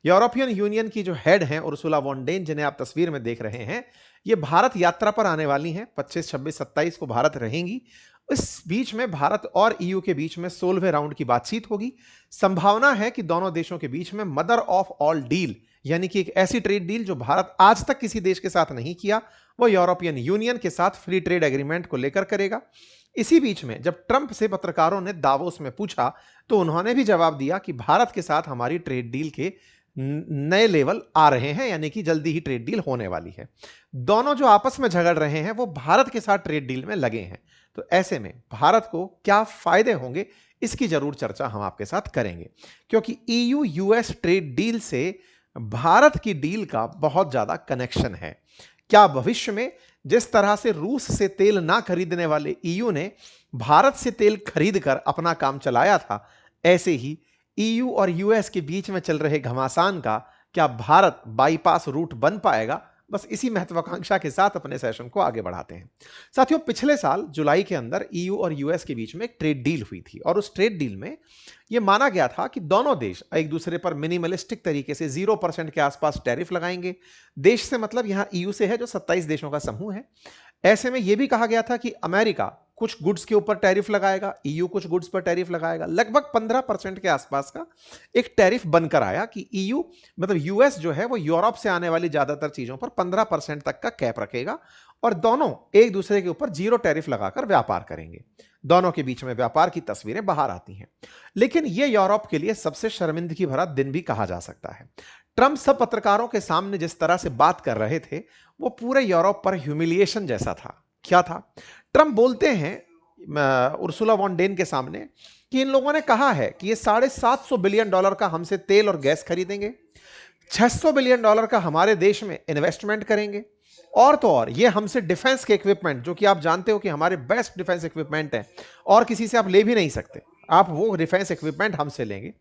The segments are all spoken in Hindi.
यूरोपियन यूनियन की जो हेड हैं उर्सुला वॉन डेन, जिन्हें आप तस्वीर में देख रहे हैं, ये भारत यात्रा पर आने वाली हैं। 25, 26, 27 को भारत रहेंगी। इस बीच में भारत और ईयू के बीच में 16वें राउंड की बातचीत होगी। संभावना है कि दोनों देशों के बीच में मदर ऑफ ऑल डील, यानी कि एक ऐसी ट्रेड डील जो भारत आज तक किसी देश के साथ नहीं किया, वो यूरोपियन यूनियन के साथ फ्री ट्रेड एग्रीमेंट को लेकर करेगा। इसी बीच में जब ट्रंप से पत्रकारों ने दावोस में पूछा, तो उन्होंने भी जवाब दिया कि भारत के साथ हमारी ट्रेड डील के नए लेवल आ रहे हैं, यानी कि जल्दी ही ट्रेड डील होने वाली है। दोनों जो आपस में झगड़ रहे हैं वो भारत के साथ ट्रेड डील में लगे हैं। तो ऐसे में भारत को क्या फायदे होंगे, इसकी जरूर चर्चा हम आपके साथ करेंगे, क्योंकि ईयू यूएस ट्रेड डील से भारत की डील का बहुत ज्यादा कनेक्शन है। क्या भविष्य में जिस तरह से रूस से तेल ना खरीदने वाले ईयू ने भारत से तेल खरीदकर अपना काम चलाया था, ऐसे ही ईयू और यूएस के बीच में चल रहे घमासान का क्या भारत बाईपास रूट बन पाएगा? बस इसी महत्वाकांक्षा के साथ अपने सेशन को आगे बढ़ाते हैं। साथियों, पिछले साल जुलाई के अंदर ईयू और यूएस के बीच में एक ट्रेड डील हुई थी और उस ट्रेड डील में यह माना गया था कि दोनों देश एक दूसरे पर मिनिमलिस्टिक तरीके से 0% के आसपास टैरिफ लगाएंगे। देश से मतलब यहां ईयू से है, जो 27 देशों का समूह है। ऐसे में यह भी कहा गया था कि अमेरिका कुछ गुड्स के ऊपर टैरिफ लगाएगा, ईयू कुछ गुड्स पर टैरिफ लगाएगा। लगभग 15% के आसपास का एक टैरिफ बनकर आया कि ईयू मतलब यूएस जो है वो यूरोप से आने वाली ज्यादातर चीजों पर 15% तक का कैप रखेगा और दोनों एक दूसरे के ऊपर जीरो टैरिफ लगाकर व्यापार करेंगे। दोनों के बीच में व्यापार की तस्वीरें बाहर आती हैं। लेकिन यह यूरोप के लिए सबसे शर्मिंदगी भरा दिन भी कहा जा सकता है। ट्रंप सब पत्रकारों के सामने जिस तरह से बात कर रहे थे, वो पूरे यूरोप पर ह्यूमिलिएशन जैसा था। क्या था? ट्रंप बोलते हैं उर्सुला वॉन डेन के सामने कि इन लोगों ने कहा है कि ये $750 बिलियन का हमसे तेल और गैस खरीदेंगे, $600 बिलियन का हमारे देश में इन्वेस्टमेंट करेंगे, और तो और ये हमसे डिफेंस के इक्विपमेंट, जो कि आप जानते हो कि हमारे बेस्ट डिफेंस इक्विपमेंट हैं और किसी से आप ले भी नहीं सकते, आप वो डिफेंस इक्विपमेंट हमसे लेंगे।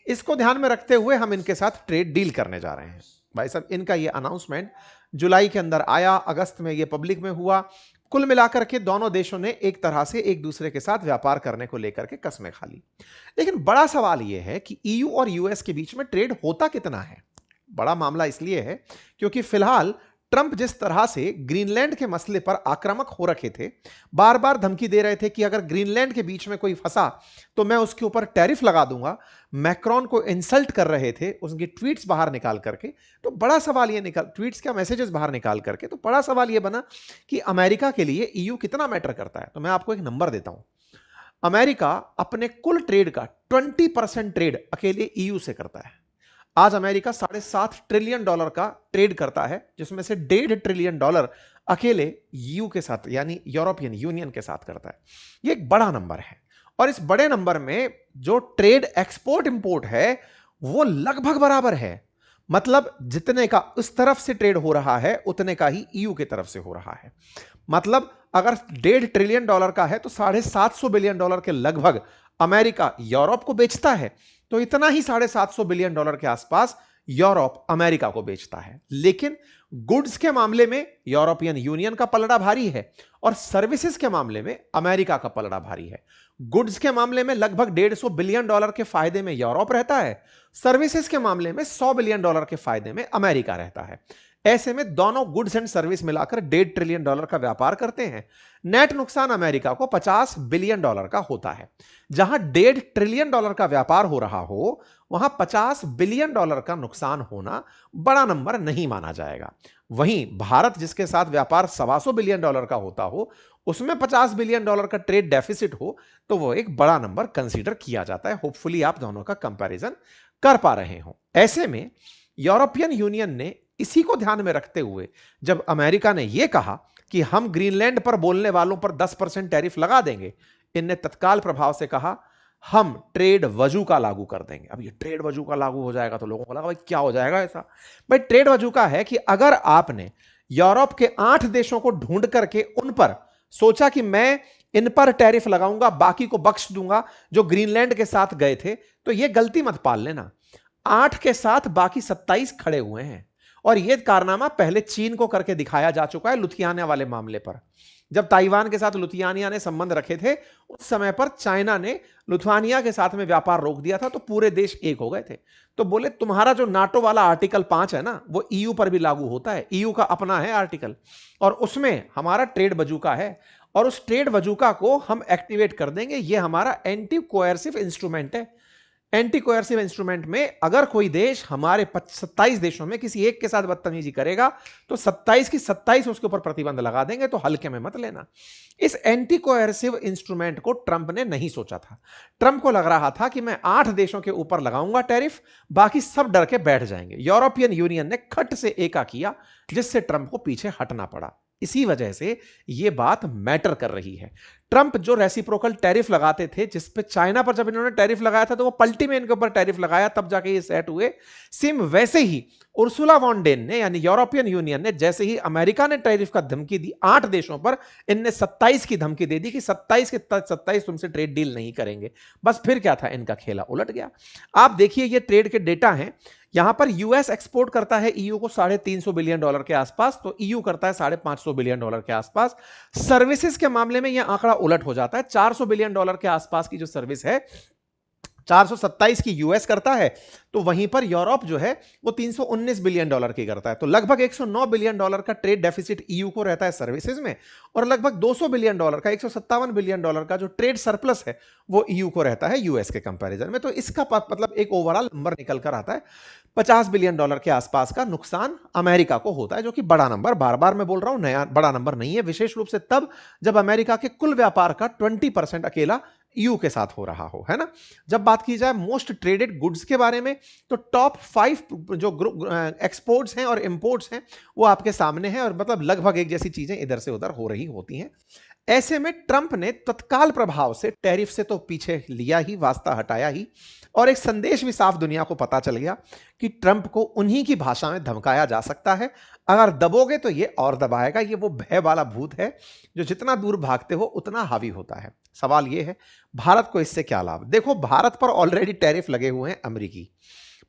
इसको ध्यान में रखते हुए हम इनके साथ ट्रेड डील करने जा रहे हैं। भाई साहब, इनका ये अनाउंसमेंट जुलाई के अंदर आया, अगस्त में ये पब्लिक में हुआ। कुल मिलाकर के दोनों देशों ने एक तरह से एक दूसरे के साथ व्यापार करने को लेकर के कस्में खा ली। लेकिन बड़ा सवाल यह है कि ईयू और यूएस के बीच में ट्रेड होता कितना है। बड़ा मामला इसलिए है क्योंकि फिलहाल ट्रंप जिस तरह से ग्रीनलैंड के मसले पर आक्रामक हो रखे थे, बार बार धमकी दे रहे थे कि अगर ग्रीनलैंड के बीच में कोई फंसा तो मैं उसके ऊपर टैरिफ लगा दूंगा, मैक्रोन को इंसल्ट कर रहे थे उसकी ट्वीट्स बाहर निकाल करके। तो बड़ा सवाल ये ट्वीट्स क्या मैसेजेस बाहर निकाल करके, तो बड़ा सवाल ये बना कि अमेरिका के लिए ईयू कितना मैटर करता है। तो मैं आपको एक नंबर देता हूं। अमेरिका अपने कुल ट्रेड का 20% ट्रेड अकेले ईयू से करता है। आज अमेरिका $7.5 ट्रिलियन का ट्रेड करता है, जिसमें से $1.5 ट्रिलियन अकेले ईयू के साथ यानी यूरोपियन यूनियन के साथ करता है। यह एक बड़ा नंबर है और इस बड़े नंबर में जो ट्रेड एक्सपोर्ट इंपोर्ट है वो लगभग बराबर है। मतलब जितने का उस तरफ से ट्रेड हो रहा है उतने का ही ईयू की तरफ से हो रहा है। मतलब अगर $1.5 ट्रिलियन का है तो $750 बिलियन के लगभग अमेरिका यूरोप को बेचता है, तो इतना ही $750 बिलियन के आसपास यूरोप अमेरिका को बेचता है। लेकिन गुड्स के मामले में यूरोपियन यूनियन का पलड़ा भारी है और सर्विसेज के मामले में अमेरिका का पलड़ा भारी है। गुड्स के मामले में लगभग $150 बिलियन के फायदे में यूरोप रहता है, सर्विसेज के मामले में $100 बिलियन के फायदे में अमेरिका रहता है। ऐसे में दोनों गुड्स एंड सर्विस मिलाकर $1.5 ट्रिलियन का व्यापार करते हैं। नेट नुकसान अमेरिका को $50 बिलियन का होता है। जहां $1.5 ट्रिलियन का व्यापार हो रहा हो, वहां $50 बिलियन का नुकसान होना बड़ा नंबर नहीं माना जाएगा। वहीं भारत जिसके साथ व्यापार $125 बिलियन का होता हो, उसमें $50 बिलियन का ट्रेड डेफिसिट हो, तो वो एक बड़ा नंबर कंसीडर किया जाता है। होपफुली आप दोनों का कंपैरिजन कर पा रहे हो। ऐसे में यूरोपियन यूनियन ने इसी को ध्यान में रखते हुए जब अमेरिका ने यह कहा कि हम ग्रीनलैंड पर बोलने वालों पर 10% टैरिफ लगा देंगे, इनने तत्काल प्रभाव से कहा हम ट्रेड वजूका लागू कर देंगे। अब ये ट्रेड वजूका लागू हो जाएगा तो लोगों को लगा भाई क्या हो जाएगा ऐसा। भाई ट्रेड वजूका है कि अगर आपने यूरोप के 8 देशों को ढूंढ करके उन पर सोचा कि मैं इन पर टैरिफ लगाऊंगा, बाकी को बख्श दूंगा जो ग्रीनलैंड के साथ गए थे, तो यह गलती मत पाल लेना। 8 के साथ बाकी 27 खड़े हुए हैं और यह कारनामा पहले चीन को करके दिखाया जा चुका है लुधियाना वाले मामले पर। जब ताइवान के साथ लुधियानिया ने संबंध रखे थे, उस समय पर चाइना ने लुधियानिया के साथ में व्यापार रोक दिया था, तो पूरे देश एक हो गए थे। तो बोले तुम्हारा जो नाटो वाला आर्टिकल 5 है ना, वो ईयू पर भी लागू होता है, ईयू का अपना है आर्टिकल, और उसमें हमारा ट्रेड बजूका है, और उस ट्रेड बजूका को हम एक्टिवेट कर देंगे। ये हमारा एंटी कोएर्सिव इंस्ट्रूमेंट है। एंटी कोएर्सिव इंस्ट्रूमेंट में अगर कोई देश हमारे 27 देशों में किसी एक के साथ बदतमीजी करेगा, तो 27 की 27 उसके ऊपर प्रतिबंध लगा देंगे, तो हल्के में मत लेना। इस एंटी कोएर्सिव इंस्ट्रूमेंट को ट्रंप ने नहीं सोचा था। ट्रंप को लग रहा था कि मैं 8 देशों के ऊपर लगाऊंगा टैरिफ, बाकी सब डर के बैठ जाएंगे। यूरोपियन यूनियन ने खट से एका किया, जिससे ट्रंप को पीछे हटना पड़ा। इसी वजह से यह बात मैटर कर रही है। ट्रंप जो रेसिप्रोकल टैरिफ लगाते थे, जिस पे चाइना पर जब इन्होंने टैरिफ लगाया था, तो वो पलटी में इनके ऊपर टैरिफ लगाया, तब जाके ये सेट हुए। सेम वैसे ही उर्सुला वॉन डेन ने, यानी यूरोपियन यूनियन ने, जैसे ही अमेरिका ने टैरिफ का धमकी दी 8 देशों पर, इनने 27 की धमकी दे दी कि 27 के 27 तुमसे ट्रेड डील नहीं करेंगे। बस फिर क्या था, इनका खेला उलट गया। आप देखिए, ये ट्रेड के डेटा हैं। यहां पर यूएस एक्सपोर्ट करता है ईयू को $350 बिलियन के आसपास, तो ईयू करता है $550 बिलियन के आसपास। सर्विसेज के मामले में यह आंकड़ा उलट हो जाता है। $400 बिलियन के आसपास की जो सर्विस है, 427 की यूएस करता है, तो वहीं पर यूरोप जो है वो $319 बिलियन की करता है। तो लगभग $109 बिलियन का ट्रेड डेफिसिट ईयू को रहता है सर्विसेज में, और लगभग $200 बिलियन का, $157 बिलियन का जो ट्रेड सरप्लस है, वो ईयू को रहता है यूएस के कंपैरिजन में। तो इसका मतलब एक ओवरऑल नंबर निकल कर आता है, $50 बिलियन के आसपास का नुकसान अमेरिका को होता है, जो कि बड़ा नंबर, बार बार मैं बोल रहा हूं, नया बड़ा नंबर नहीं है, विशेष रूप से तब जब अमेरिका के कुल व्यापार का 20% अकेला ईयू के साथ हो रहा हो, है ना। जब बात की जाए मोस्ट ट्रेडेड गुड्स के बारे में, तो टॉप 5 जो एक्सपोर्ट्स हैं और इंपोर्ट्स हैं, वो आपके सामने हैं, और मतलब लगभग एक जैसी चीजें इधर से उधर हो रही होती हैं। ऐसे में ट्रंप ने तत्काल प्रभाव से टैरिफ से तो पीछे लिया ही, वास्ता हटाया ही, और एक संदेश भी साफ दुनिया को पता चल गया कि ट्रंप को उन्हीं की भाषा में धमकाया जा सकता है। अगर दबोगे तो ये और दबाएगा। ये वो भय वाला भूत है जो जितना दूर भागते हो उतना हावी होता है। सवाल ये है, भारत को इससे क्या लाभ? देखो, भारत पर ऑलरेडी टैरिफ लगे हुए हैं अमेरिकी।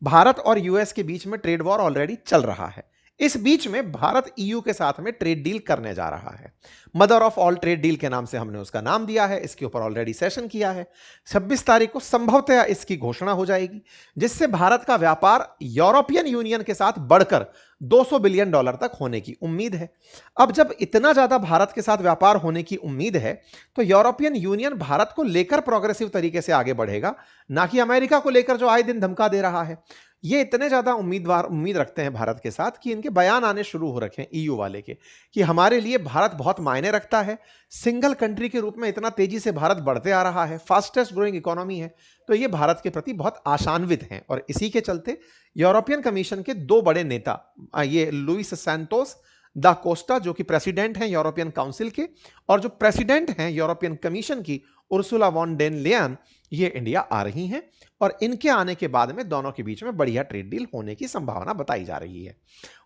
भारत और यूएस के बीच में ट्रेड वॉर ऑलरेडी चल रहा है। इस बीच में भारत ईयू के साथ में ट्रेड डील करने जा रहा है। Mother of all trade deal के नाम से हमने उसका नाम दिया है। इसके ऊपर ऑलरेडी सेशन किया है। 26 तारीख को संभवतः इसकी घोषणा हो जाएगी, जिससे भारत का व्यापार यूरोपियन यूनियन के साथ बढ़कर $200 बिलियन तक होने की उम्मीद है। अब जब इतना ज्यादा भारत के साथ व्यापार होने की उम्मीद है, तो यूरोपियन यूनियन भारत को लेकर प्रोग्रेसिव तरीके से आगे बढ़ेगा, ना कि अमेरिका को लेकर जो आए दिन धमका दे रहा है। ये इतने ज्यादा उम्मीद रखते हैं भारत के साथ कि इनके बयान आने शुरू हो रखे हैं ईयू वाले के, कि हमारे लिए भारत बहुत मायने रखता है। सिंगल कंट्री के रूप में इतना तेजी से भारत बढ़ते आ रहा है, फास्टेस्ट ग्रोइंग इकोनॉमी है, तो ये भारत के प्रति बहुत आशान्वित हैं। और इसी के चलते यूरोपियन कमीशन के 2 बड़े नेता, ये लुइस सैंटोस दा कोस्टा, जो कि प्रेसिडेंट हैं यूरोपियन काउंसिल के, और जो प्रेसिडेंट हैं यूरोपियन कमीशन की, उर्सुला वॉन डेन लेयन, ये इंडिया आ रही हैं। और इनके आने के बाद में दोनों के बीच में बढ़िया ट्रेड डील होने की संभावना बताई जा रही है।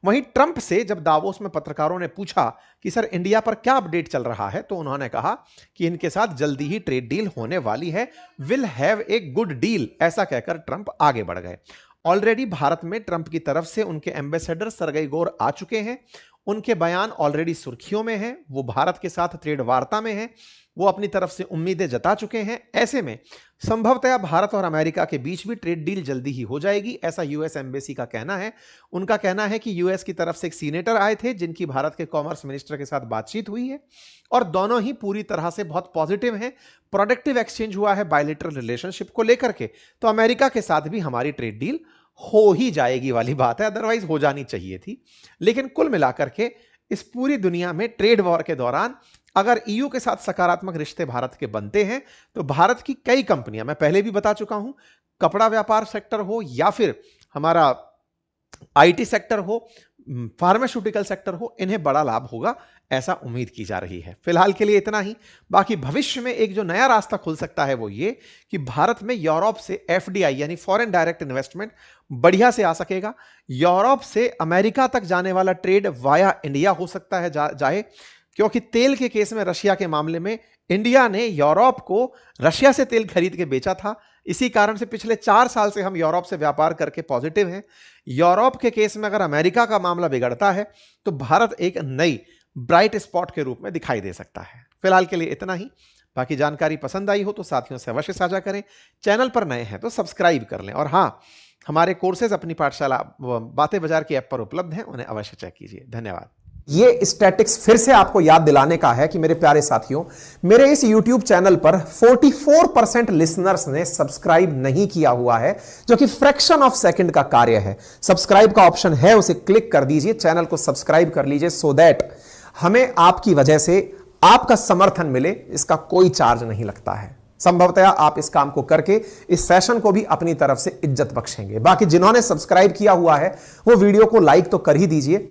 वहीं ट्रंप से जब दावोस में पत्रकारों ने पूछा कि सर इंडिया पर क्या अपडेट चल रहा है, तो उन्होंने कहा कि इनके साथ जल्दी ही ट्रेड डील होने वाली है, will have a good deal, ऐसा कहकर ट्रंप आगे बढ़ गए। ऑलरेडी भारत में ट्रंप की तरफ से उनके एम्बेसडर सरगई गोर आ चुके हैं। उनके बयान ऑलरेडी सुर्खियों में हैं। वो भारत के साथ ट्रेड वार्ता में हैं। वो अपनी तरफ से उम्मीदें जता चुके हैं। ऐसे में संभवतः भारत और अमेरिका के बीच भी ट्रेड डील जल्दी ही हो जाएगी, ऐसा यूएस एम्बेसी का कहना है। उनका कहना है कि यूएस की तरफ से एक सीनेटर आए थे, जिनकी भारत के कॉमर्स मिनिस्टर के साथ बातचीत हुई है, और दोनों ही पूरी तरह से बहुत पॉजिटिव हैं। प्रोडक्टिव एक्सचेंज हुआ है बायलैटरल रिलेशनशिप को लेकर के। तो अमेरिका के साथ भी हमारी ट्रेड डील हो ही जाएगी वाली बात है, अदरवाइज हो जानी चाहिए थी। लेकिन कुल मिलाकर के इस पूरी दुनिया में ट्रेड वॉर के दौरान अगर ईयू के साथ सकारात्मक रिश्ते भारत के बनते हैं, तो भारत की कई कंपनियां, मैं पहले भी बता चुका हूं, कपड़ा व्यापार सेक्टर हो या फिर हमारा आईटी सेक्टर हो, फार्मास्यूटिकल सेक्टर हो, इन्हें बड़ा लाभ होगा, ऐसा उम्मीद की जा रही है। फिलहाल के लिए इतना ही। बाकी भविष्य में एक जो नया रास्ता खुल सकता है वो ये कि भारत में यूरोप से एफडीआई यानी फॉरेन डायरेक्ट इन्वेस्टमेंट बढ़िया से आ सकेगा। यूरोप से अमेरिका तक जाने वाला ट्रेड वाया इंडिया हो सकता है जाए, क्योंकि तेल के केस में रशिया के मामले में इंडिया ने यूरोप को रशिया से तेल खरीद के बेचा था। इसी कारण से पिछले 4 साल से हम यूरोप से व्यापार करके पॉजिटिव हैं। यूरोप के केस में अगर अमेरिका का मामला बिगड़ता है तो भारत एक नई ब्राइट स्पॉट के रूप में दिखाई दे सकता है। फिलहाल के लिए इतना ही। बाकी जानकारी पसंद आई हो तो साथियों से अवश्य साझा करें। चैनल पर नए हैं तो सब्सक्राइब कर लें। और हां, हमारे कोर्सेज अपनी पाठशाला बातें बाजार की ऐप पर उपलब्ध हैं, उन्हें अवश्य चेक कीजिए। धन्यवाद। ये स्टैटिक्स फिर से आपको याद दिलाने का है कि मेरे प्यारे साथियों, मेरे इस YouTube चैनल पर 44% लिसनर्स ने सब्सक्राइब नहीं किया हुआ है, जो कि फ्रैक्शन ऑफ सेकंड का कार्य है। सब्सक्राइब का ऑप्शन है, उसे क्लिक कर दीजिए, चैनल को सब्सक्राइब कर लीजिए, सो दैट हमें आपकी वजह से आपका समर्थन मिले। इसका कोई चार्ज नहीं लगता है। संभवतः आप इस काम को करके इस सेशन को भी अपनी तरफ से इज्जत बख्शेंगे। बाकी जिन्होंने सब्सक्राइब किया हुआ है वो वीडियो को लाइक तो कर ही दीजिए।